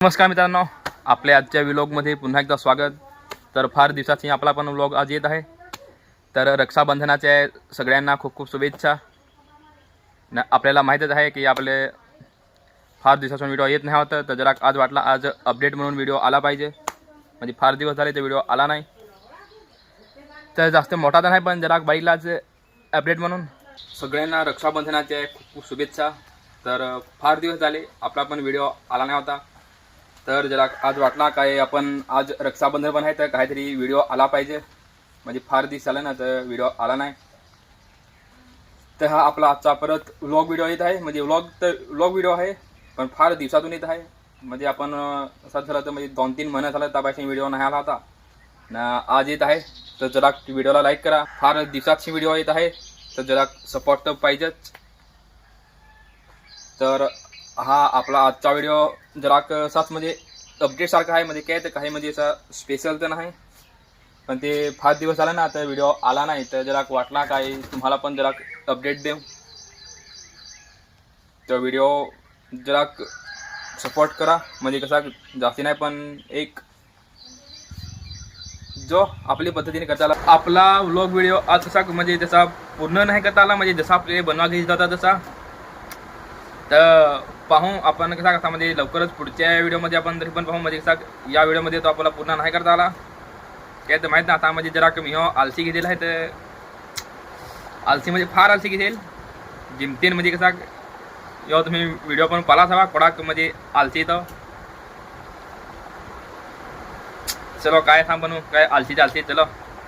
नमस्कार मित्रांनो, आपल्या आजच्या व्लॉगमध्ये पुन्हा एकदा स्वागत. तर फार दिवसाची आपला पण व्लॉग आज येत आहे. तर रक्षाबंधनाच्या सगळ्यांना खूप खूप शुभेच्छा. आपल्याला माहीतच आहे की आपले फार दिवसापासून व्हिडिओ येत नाही होतं, तर जरा आज वाटला आज अपडेट म्हणून व्हिडिओ आला पाहिजे. म्हणजे फार दिवस झाले ते व्हिडिओ आला नाही, तर जास्त मोठा तर नाही पण जरा बाईकला आज अपडेट म्हणून. सगळ्यांना रक्षाबंधनाच्या खूप खूप शुभेच्छा. तर फार दिवस झाले आपला पण व्हिडिओ आला नाही होता, तर जरा आज वाटला काय आपण आज रक्षाबंधन पण आहे तर काहीतरी व्हिडिओ आला पाहिजे. म्हणजे फार दिवस झाला ना तर व्हिडिओ आला नाही, तर हा आपला आजचा परत व्लॉग व्हिडिओ येत आहे. म्हणजे व्लॉग व्हिडिओ आहे पण फार दिवसातून येत आहे. म्हणजे आपण असं झालं तर म्हणजे 2-3 महिने झालं त्यापासून व्हिडिओ नाही आला होता ना, आज येत आहे. तर जरा व्हिडिओला लाईक करा. फार दिवसाची व्हिडिओ येत आहे तर जरा सपोर्ट तर पाहिजेच. तर हा आपला आजचा व्हिडिओ जरा असाच म्हणजे अपडेट सारखा आहे. म्हणजे काय तर काही म्हणजे असा स्पेशल तर नाही, पण ते फार दिवस झाला ना तर व्हिडिओ आला नाही, तर जरा वाटला काय तुम्हाला पण जरा अपडेट देऊ. तर व्हिडिओ जरा सपोर्ट करा. म्हणजे कसा जास्ती नाही पण एक जो आपली पद्धतीने करता आला. आपला व्लॉग व्हिडिओ आज कसा म्हणजे जसा पूर्ण नाही करता आला, म्हणजे जसा आपले बनवा घ्यायचा होता तसा. तर पाहू आपण कसा म्हणजे लवकरच पुढच्या व्हिडिओमध्ये आपण तरी पण पाहू. म्हणजे कसा या व्हिडिओमध्ये तो आपल्याला पूर्ण नाही करता आला काय तर माहीत ना. आता म्हणजे जरा कमी आलसी घेतलेला आहे, तर आलसी म्हणजे फार आलसी घेतील जिमतीन. म्हणजे कसा तुम्ही व्हिडिओ पण पालाच हवा कोडाक म्हणजे आलसी. तर चलो काय सांग बनू काय आलसी चलो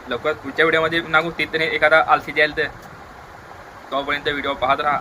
लवकर पुढच्या व्हिडिओमध्ये नागू तिथे एखादा आलसी जाईल, तर तोपर्यंत व्हिडिओ पाहत राहा.